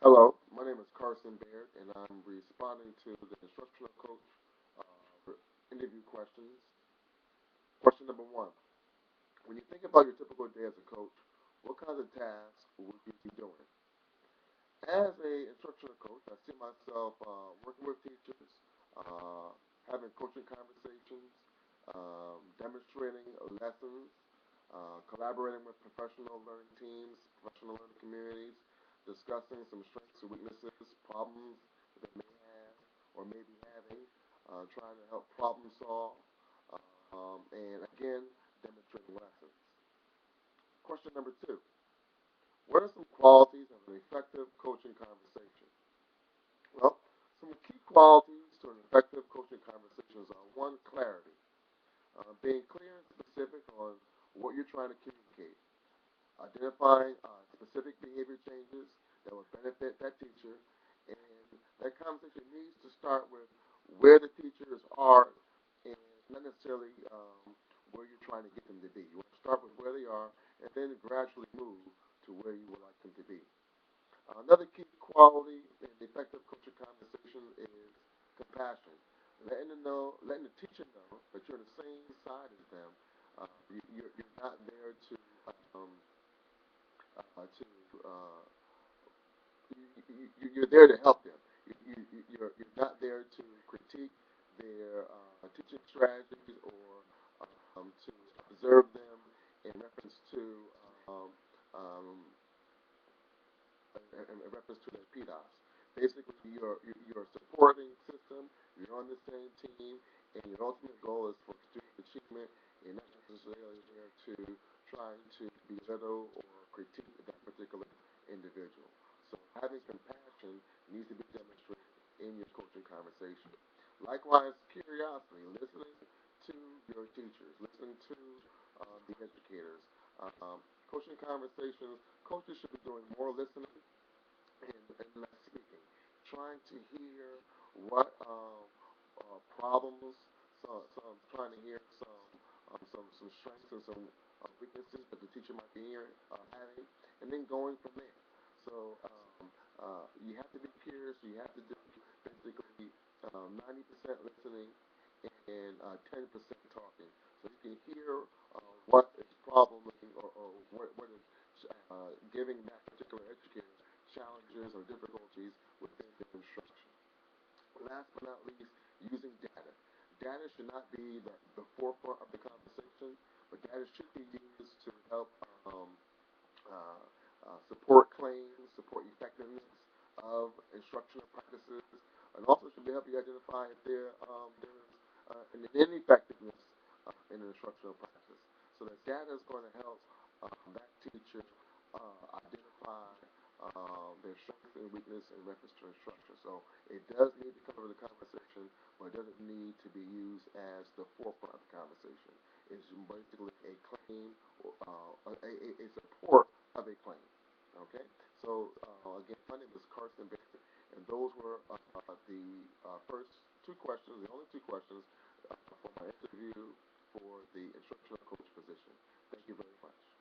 Hello, my name is Carson Baird, and I'm responding to the instructional coach interview questions. Question number one: when you think about your typical day as a coach, what kinds of tasks would you be doing? As a instructional coach, I see myself working with teachers, uh, having coaching conversations, demonstrating lessons, collaborating with professional learning teams, professional learning communities, discussing some strengths and weaknesses, problems that they may have or may be having, trying to help problem solve, and again, demonstrating lessons. Question number two: what are some qualities of an effective coaching conversation? Well, some key qualities to an effective coaching conversation are one, clarity, being clear and specific on what you're trying to communicate, identifying specific behavior changes that will benefit that teacher, and that conversation needs to start with where the teachers are and not necessarily where you're trying to get them to be. You want to start with where they are and then gradually move to where you would like them to be. Another key quality in effective coaching conversation is compassion. Letting the teacher know that you're on the same side as them. You're not there um, to you're there to help them. You're not there to critique their teaching strategies or to observe them in reference to um, um, in reference to their PDOS. Basically, you're a supporting system. You're on the same team, and your ultimate goal is for student achievement, and not necessarily there to trying to belittle or critique that particular individual. So having compassion needs to be demonstrated in your coaching conversation. Likewise, curiosity, listening to your teachers, listening to the educators. Coaching conversations, coaches should be doing more listening and less speaking, trying to hear what problems, trying to hear some strengths and some weaknesses that the teacher might be hearing, having, and then going from there. So you have to be curious. You have to do basically 90% listening and 10% talking, so you can hear what is probleming or what is giving that particular educator challenges or difficulties within their instruction. Last but not least, using data. Data should not be the forefront of the conversation, but data should be used to help uh, support claims, support effectiveness of instructional practices, and also should be help you identify if there is an ineffectiveness in an instructional practice. So that data is going to help that teacher identify their strengths and weakness in reference to instruction. So it does need to cover the conversation, but it doesn't need to be used as the forefront of the conversation. It's basically a claim or a support of a claim. Okay, so again, my name is Carson Baker, and those were the first two questions, the only two questions for my interview for the instructional coach position. Thank you very much.